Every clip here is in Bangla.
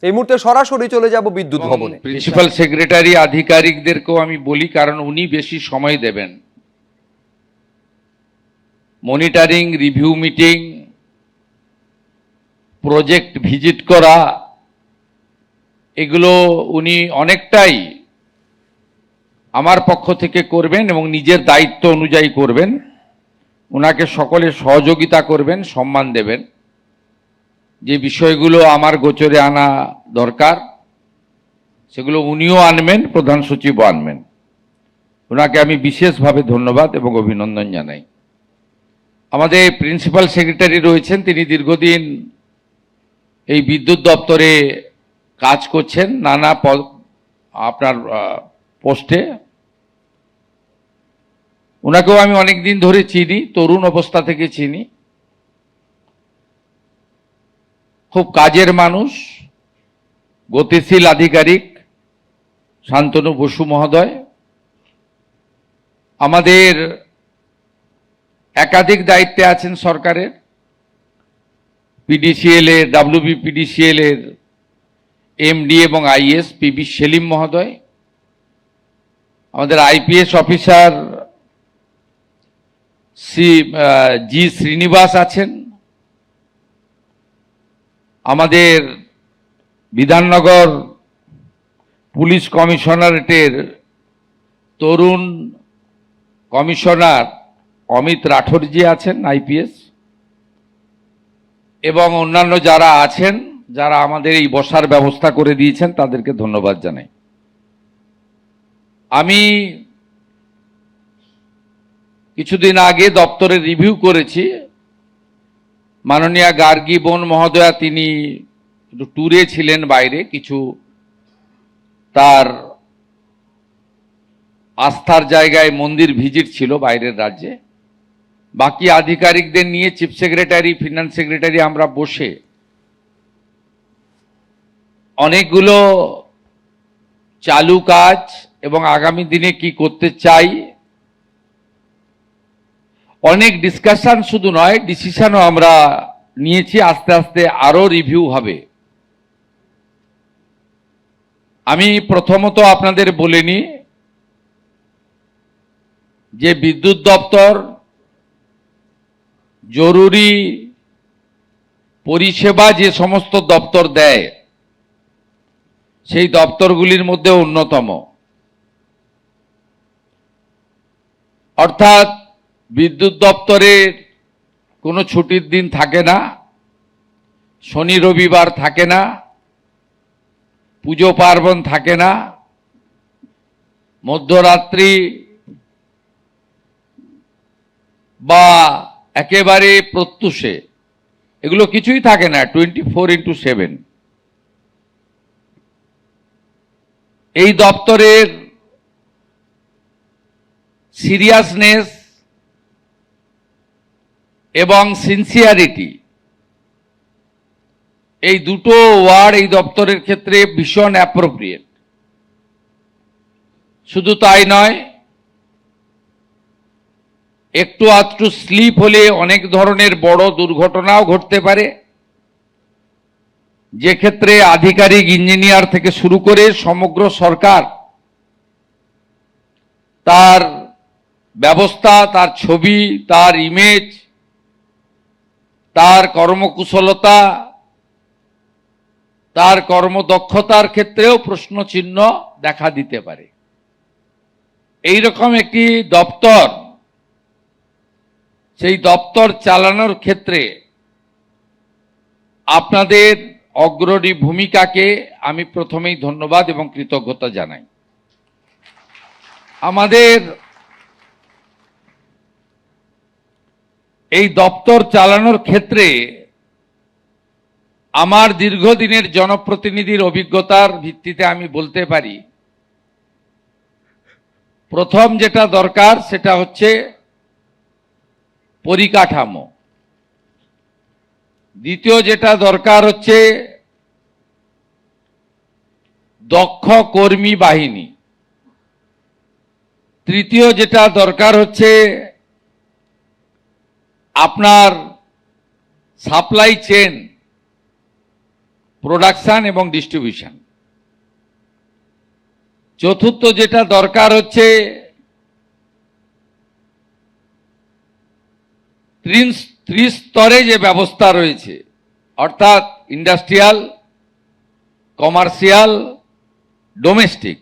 এই মুহূর্তে সরাসরি চলে যাব বিদ্যুৎ ভবনে। প্রিন্সিপাল সেক্রেটারি আধিকারিকদেরকেও আমি বলি, কারণ উনি বেশি সময় দেবেন। Monitoring, review meeting, project visit করা, এগুলো উনি অনেকটাই আমার পক্ষ থেকে করবেন এবং নিজের দায়িত্ব অনুযায়ী করবেন। ওনাকে সকলে সহযোগিতা করবেন, সম্মান দেবেন। যে বিষয়গুলো আমার গোচরে আনা দরকার সেগুলো উনিও আনবেন, প্রধান সচিবও আনবেন। ওনাকে আমি বিশেষভাবে ধন্যবাদ এবং অভিনন্দন জানাই। আমাদের প্রিন্সিপাল সেক্রেটারি রয়েছেন, তিনি দীর্ঘদিন এই বিদ্যুৎ দপ্তরে কাজ করছেন নানা আপনার পোস্টে। ওনাকেও আমি অনেক দিন ধরে চিনি, তরুণ অবস্থা থেকে চিনি। খুব কাজের মানুষ, গতিশীল আধিকারিক শান্তনু বসু মহোদয়। আমাদের একাধিক দায়িত্বে আছেন সরকারের, পিডিসিএল এর, WBPDCL এর MD এবং IS PB সেলিম মহোদয়। আমাদের IPS অফিসার G শ্রীনিবাস আছেন। আমাদের বিধাননগর পুলিশ কমিশনারেটের তরুণ কমিশনার অমিত রাঠোরজি আছেন, IPS, এবং অন্যান্য যারা আছেন, যারা আমাদের এই বসার ব্যবস্থা করে দিয়েছেন, তাদেরকে ধন্যবাদ জানাই। আমি কিছুদিন আগে দপ্তরে রিভিউ করেছি। মাননীয় গার্গী বোন মহোদয়া তিনি একটু ট্যুরে ছিলেন বাইরে, কিছু তার আস্থার জায়গায় মন্দির ভিজিট ছিল বাইরের রাজ্যে। বাকি আধিকারিকদের নিয়ে চিফ সেক্রেটারি, ফিনান্স সেক্রেটারি আমরা বসে অনেকগুলো চালু কাজ এবং আগামী দিনে কি করতে চাই অনেক ডিসকাশন শুধু নয়, ডিসিশনও আমরা নিয়েছি। আস্তে আস্তে আরো রিভিউ হবে। আমি প্রথমত আপনাদের বলে নিই যে বিদ্যুৎ দপ্তর জরুরি পরিষেবা যে সমস্ত দপ্তর দেয় সেই দপ্তরগুলির মধ্যে অন্যতম। অর্থাৎ বিদ্যুৎ দপ্তরের কোনো ছুটির দিন থাকে না, শনি রবিবার থাকে না, পুজো পার্বণ থাকে না, মধ্যরাত্রি বা একেবারে প্রত্যুষে এগুলো কিছুই থাকে না, 24x7। এই দপ্তরের সিরিয়াসনেস এবং সিনসিয়ারিটি, এই দুটো ওয়ার্ড এই দপ্তরের ক্ষেত্রে ভীষণ অ্যাপ্রোপ্রিয়েট। শুধু তাই নয়, একটু আধটু স্লিপ হলে অনেক ধরনের বড় দুর্ঘটনাও ঘটতে পারে, যে ক্ষেত্রে আধিকারিক, ইঞ্জিনিয়ার থেকে শুরু করে সমগ্র সরকার তার ব্যবস্থা, তার ছবি, তার ইমেজ, তার কর্মকুশলতা, তার কর্মদক্ষতার ক্ষেত্রেও প্রশ্নচিহ্ন দেখা দিতে পারে। এই রকম একটি দপ্তর, সেই দপ্তর চালানোর ক্ষেত্রে আপনাদের অগ্রণী ভূমিকাকে আমি প্রথমেই ধন্যবাদ এবং কৃতজ্ঞতা জানাই। আমাদের এই দপ্তর চালানোর ক্ষেত্রে আমার দীর্ঘদিনের জনপ্রতিনিধির অভিজ্ঞতার ভিত্তিতে আমি বলতে পারি, প্রথম যেটা দরকার সেটা হচ্ছে পরিকাঠামো। দ্বিতীয় যেটা দরকার হচ্ছে দক্ষ কর্মী বাহিনী। তৃতীয় যেটা দরকার হচ্ছে আপনার সাপ্লাই চেন, প্রোডাকশন এবং ডিস্ট্রিবিউশন। চতুর্থ যেটা দরকার হচ্ছে ত্রিস্তরে যে ব্যবস্থা রয়েছে, অর্থাৎ ইন্ডাস্ট্রিয়াল, কমার্শিয়াল, ডোমেস্টিক,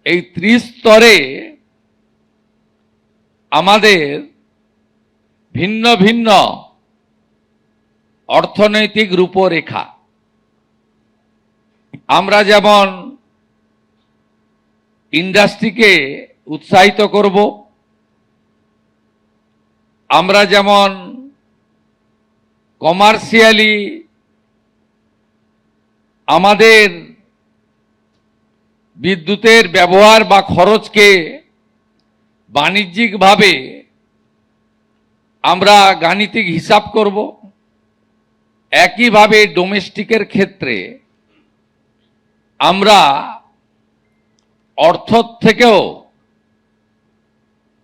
এই ত্রিস্তরে আমাদের ভিন্ন ভিন্ন অর্থনৈতিক রূপরেখা। আমরা যেমন ইন্ডাস্ট্রিকে উৎসাহিত করব, আমরা যেমন কমার্শিয়ালি আমাদের বিদ্যুতের ব্যবহার বা খরচকে বাণিজ্যিকভাবে আমরা গাণিতিক হিসাব করব, একইভাবে ডোমেস্টিকের ক্ষেত্রে আমরা অর্থ থেকেও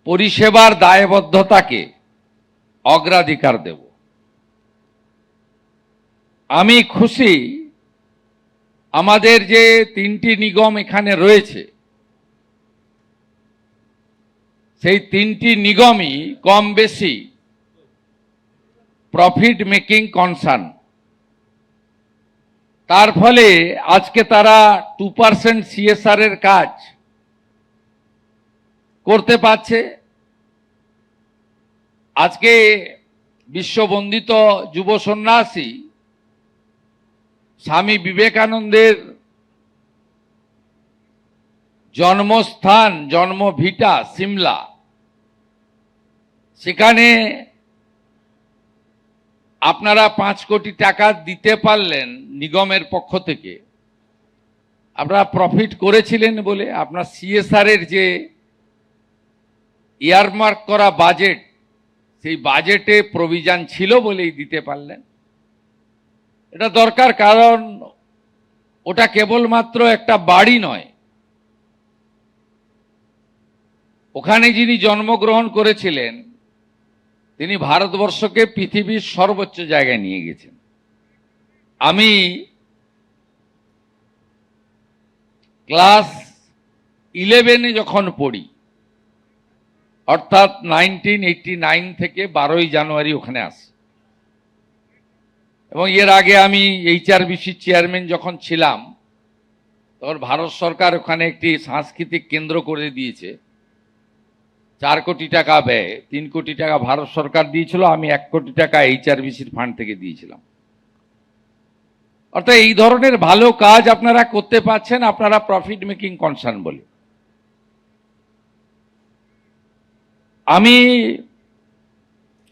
পরিষেবার দায়বদ্ধতাকে অগ্রাধিকার দেব। আমি খুশি আমাদের যে তিনটি নিগম এখানে রয়েছে, সেই তিনটি নিগমই কম বেশি প্রফিট মেকিং কনসার্ন। তার ফলে আজকে তারা 2% CSR এর কাজ করতে পারছে। আজকে বিশ্ববন্দিত যুব সন্ন্যাসী স্বামী বিবেকানন্দের জন্মস্থান, জন্মভিটা সিমলা, সেখানে আপনারা 5 কোটি টাকা দিতে পারলেন নিগমের পক্ষ থেকে। আপনারা প্রফিট করেছিলেন বলে, আপনার CSR এর যে ইয়ারমার্ক করা বাজেট, সেই বাজেটে প্রভিশন ছিল বলেই দিতে পারলেন। এটা দরকার, কারণ ওটা কেবলমাত্র একটা বাড়ি নয়, ওখানে যিনি জন্মগ্রহণ করেছিলেন তিনি ভারতবর্ষকে পৃথিবীর সর্বোচ্চ জায়গায় নিয়ে গেছেন। আমি ক্লাস 11-এ যখন পড়ি, অর্থাৎ 1989 থেকে 12ই জানুয়ারি ওখানে আসি, এবং এর আগে আমি HRBC চেয়ারম্যান যখন ছিলাম তখন ভারত সরকার ওখানে একটি সাংস্কৃতিক কেন্দ্র করে দিয়েছে। 4 কোটি টাকা ব্যয়, 3 কোটি টাকা ভারত সরকার দিয়েছিল, আমি 1 কোটি টাকা HRBCর ফান্ড থেকে দিয়েছিলাম। অর্থাৎ এই ধরনের ভালো কাজ আপনারা করতে পারছেন, আপনারা প্রফিট মেকিং কনসার্ন বলে। আমি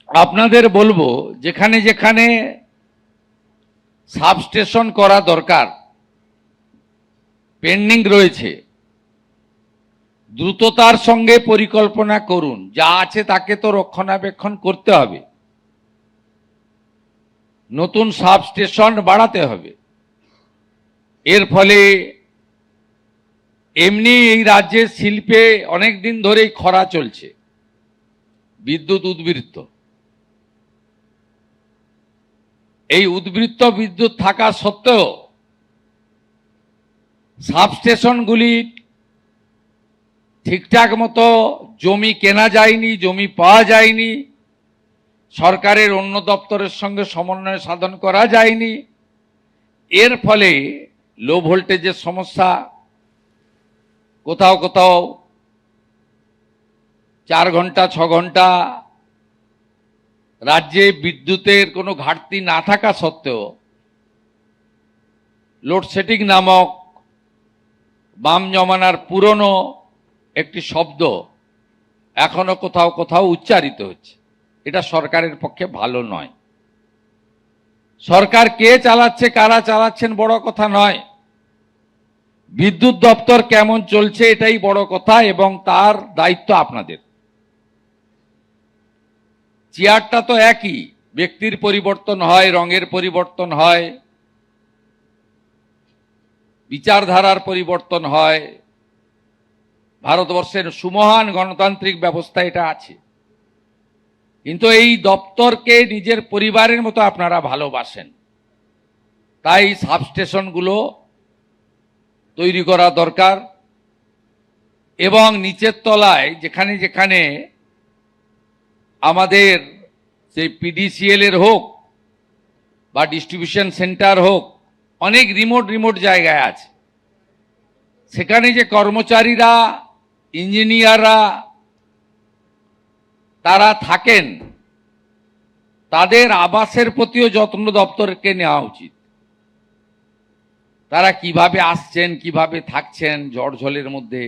আপনাদের বলবো, যেখানে যেখানে সাবস্টেশন করা দরকার, পেন্ডিং রয়েছে, দ্রুততার সঙ্গে পরিকল্পনা করুন। যা আছে তাকে তো রক্ষণাবেক্ষণ করতে হবে, নতুন সাবস্টেশন বাড়াতে হবে। এর ফলে এমনি এই রাজ্যের শিল্পে অনেক দিন ধরেই খরা চলছে, বিদ্যুৎ উদ্বৃত্ত। এই উদ্বৃত্ত বিদ্যুৎ থাকা সত্ত্বেও সাবস্টেশনগুলি ঠিকঠাক মতো জমি কেনা যায়নি, জমি পাওয়া যায়নি, সরকারের অন্য দপ্তরের সঙ্গে সমন্বয় সাধন করা যায়নি। এর ফলে লো ভোল্টেজের সমস্যা, কোথাও কোথাও 4 ঘন্টা 6 ঘন্টা রাজ্যে বিদ্যুতের কোনো ঘাটতি না থাকা সত্ত্বেও লোডশেডিং নামক বাম জমানার পুরনো একটি শব্দ এখনো কোথাও কোথাও উচ্চারিত হচ্ছে। এটা সরকারের পক্ষে ভালো নয়। সরকার কে চালাচ্ছে, কারা চালাচ্ছেন বড় কথা নয়, বিদ্যুৎ দপ্তর কেমন চলছে এটাই বড় কথা, এবং তার দায়িত্ব আপনাদের। চেয়ারটা তো একই, ব্যক্তির পরিবর্তন হয়, রঙের পরিবর্তন হয়, বিচারধারার পরিবর্তন হয়, ভারতবর্ষের সুমহান গণতান্ত্রিক ব্যবস্থা এটা আছে। কিন্তু এই দপ্তরকে নিজের পরিবারের মতো আপনারা ভালোবাসেন, তাই সাবস্টেশনগুলো তৈরি করা দরকার এবং নিচের তলায় যেখানে যেখানে আমাদের সেই পিডিসিএল এর হোক বা ডিস্ট্রিবিউশন সেন্টার হোক, অনেক রিমোট জায়গায় আছে, সেখানে যে কর্মচারীরা, ইঞ্জিনিয়াররা তারা থাকেন, তাদের আবাসের প্রতিও যত্ন দপ্তরকে নেওয়া উচিত। তারা কিভাবে আসছেন, কিভাবে থাকছেন ঝড়-ঝড়ের মধ্যে,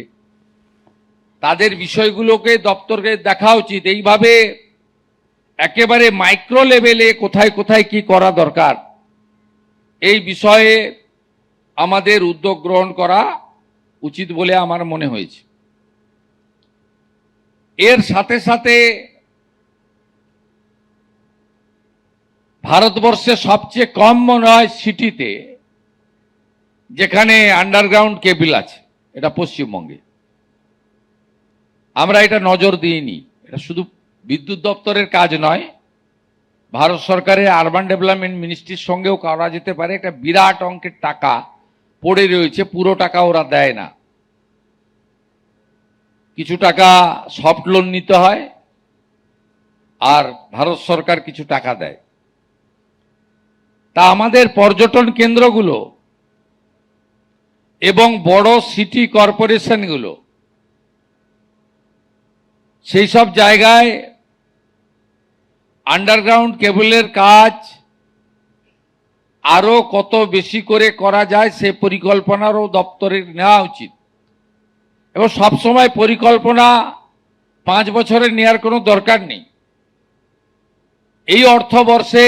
তাদের বিষয়গুলোকে দপ্তরকে দেখা উচিত। এইভাবে একেবারে মাইক্রো লেভেলে কোথায় কোথায় কি করা দরকার, এই বিষয়ে আমাদের উদ্যোগ গ্রহণ করা উচিত বলে আমার মনে হয়েছে। এর সাথে সাথে ভারতবর্ষে সবচেয়ে কম মনে হয় সিটিতে যেখানে আন্ডারগ্রাউন্ড কেবল আছে, এটা পশ্চিমবঙ্গে। আমরা এটা নজর দিইনি। এটা শুধু বিদ্যুৎ দপ্তরের কাজ নয়, ভারত সরকারের আরবান ডেভেলপমেন্ট মিনিস্ট্রির সঙ্গেও করা যেতে পারে। একটা বিরাট অঙ্কের টাকা পড়ে রয়েছে, পুরো টাকা ওরা দেয় না, কিছু টাকা সফট লোন নিতে হয় আর ভারত সরকার কিছু টাকা দেয়। তা আমাদের পর্যটন কেন্দ্রগুলো এবং বড় সিটি কর্পোরেশনগুলো, সেই সব জায়গায় আন্ডারগ্রাউন্ড কেবলের কাজ আরো কত বেশি করে করা যায় সে পরিকল্পনারও দপ্তরের নেওয়া উচিত। এবং সবসময় পরিকল্পনা 5 বছরের নেওয়ার কোনো দরকার নেই। এই অর্থবর্ষে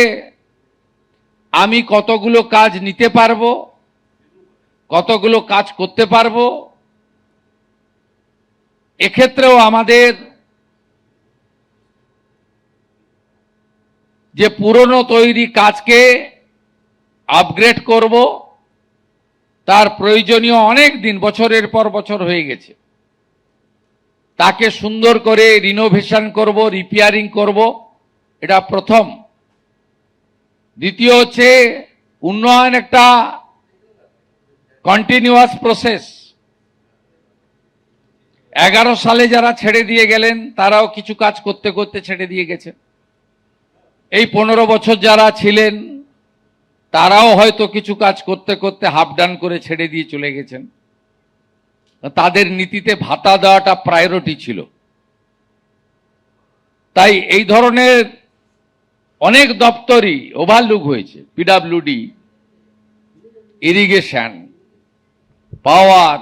আমি কতগুলো কাজ নিতে পারবো, কতগুলো কাজ করতে পারবো, এক্ষেত্রেও আমাদের যে পুরনো তৈরি কাজকে আপগ্রেড করব, তার প্রয়োজনীয় অনেক দিন, বছরের পর বছর হয়ে গেছে, তাকে সুন্দর করে রিনোভেশন করব, রিপেয়ারিং করব, এটা প্রথম। দ্বিতীয় হচ্ছে উন্নয়ন একটা কন্টিনিউয়াস প্রসেস। 11 সালে যারা ছেড়ে দিয়ে গেলেন তারাও কিছু কাজ করতে করতে ছেড়ে দিয়ে গেছে। এই 15 বছর যারা ছিলেন তারাও হয়তো কিছু কাজ করতে করতে হাফ ডান করে ছেড়ে দিয়ে চলে গেছেন। তাদের নীতিতে ভাতা দেওয়াটা প্রায়োরিটি ছিল। তাই এই ধরনের অনেক দপ্তরই ওভারলুক হয়েছে। PWD, irrigation, power,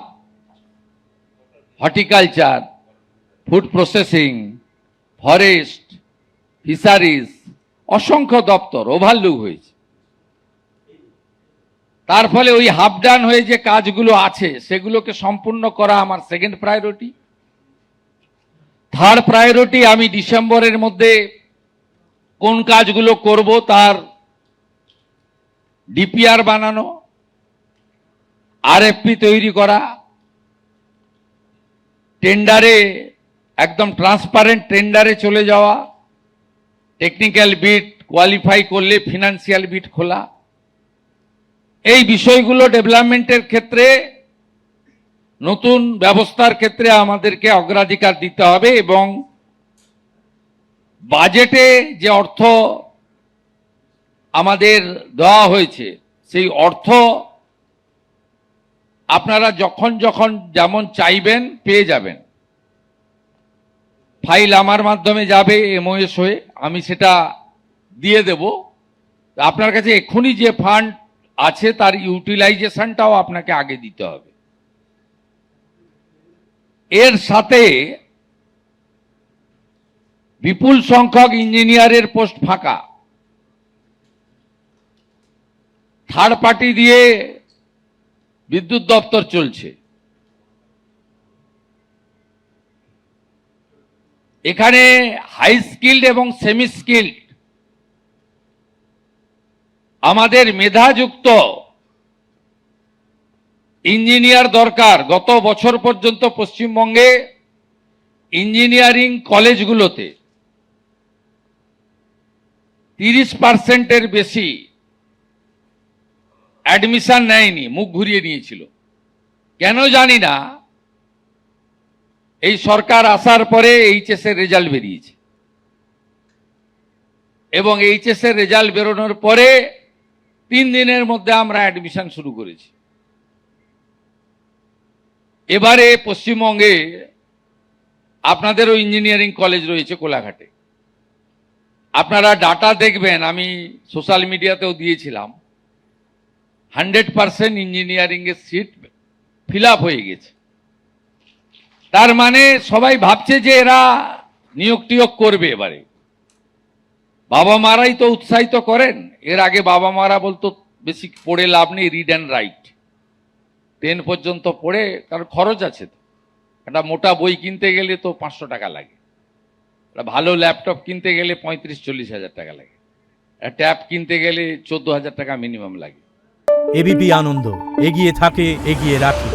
horticulture, food processing, forest, fisheries, অসংখ্য দপ্তর ওভারলুক হয়েছে। তার ফলে ওই হাফ ডান হয়ে যে কাজগুলো আছে সেগুলোকে সম্পূর্ণ করা আমার সেকেন্ড প্রায়োরিটি। থার্ড প্রায়োরিটি, আমি ডিসেম্বরের মধ্যে কোন কাজগুলো করব তার ডিপিআর বানানো, আরএফপি তৈরি করা, টেন্ডারে একদম ট্রান্সপারেন্ট টেন্ডারে চলে যাওয়া, টেকনিক্যাল বিট কোয়ালিফাই করলে ফিনান্সিয়াল বিট খোলা, এই বিষয়গুলো ডেভেলপমেন্টের ক্ষেত্রে, নতুন ব্যবস্থার ক্ষেত্রে আমাদেরকে অগ্রাধিকার দিতে হবে। এবং বাজেটে যে অর্থ আমাদের দেওয়া হয়েছে সেই অর্থ আপনারা যখন যখন যেমন চাইবেন পেয়ে যাবেন। ফাইল আমার মাধ্যমে যাবে এমওএস হয়ে, আমি সেটা দিয়ে দেব। আপনার কাছে এক্ষুনি যে ফান্ড আছে তার ইউটিলাইজেশনটাও আপনাকে আগে দিতে হবে। এর সাথে বিপুল সংখ্যক ইঞ্জিনিয়ারের পোস্ট ফাঁকা, থার্ড পার্টি দিয়ে বিদ্যুৎ দপ্তর চলছে। এখানে হাই স্কিল্ড এবং সেমি স্কিল্ড আমাদের মেধাযুক্ত ইঞ্জিনিয়ার দরকার। গত বছর পর্যন্ত পশ্চিমবঙ্গে ইঞ্জিনিয়ারিং কলেজগুলোতে 30% বেশি অ্যাডমিশন নেয়নি, মুখ ঘুরিয়ে নিয়েছিল। কেন জানি না, এই সরকার আসার পরে এইচএস এর রেজাল্ট বেরিয়েছে এবং এইচএস এর রেজাল্ট বেরোনোর পরে 3 দিনের মধ্যে আমরা অ্যাডমিশন শুরু করেছি। এবারে পশ্চিমবঙ্গে আপনাদেরও ইঞ্জিনিয়ারিং কলেজ রয়েছে কোলাঘাটে। আপনারা ডাটা দেখবেন, আমি সোশ্যাল মিডিয়াতেও দিয়েছিলাম, 100% ইঞ্জিনিয়ারিং এর সিট ফিল আপ হয়ে গেছে। তার মানে সবাই ভাবছে যে এরা নিয়োগ টিয়োগ করবে। এবারে বাবা মারাই তো উৎসাহিত করেন। এর আগে বাবা মারা বলতো বেশি পড়ে লাভ নেই, রিড অ্যান্ড রাইট, 10 পর্যন্ত পড়ে, কারণ খরচ আছে তো। একটা মোটা বই কিনতে গেলে তো 500 টাকা লাগে, একটা ভালো ল্যাপটপ কিনতে গেলে 35-40 হাজার টাকা লাগে, একটা ট্যাব কিনতে গেলে 14,000 টাকা মিনিমাম লাগে। এবিপি আনন্দ, এগিয়ে থাকে, এগিয়ে রাখে।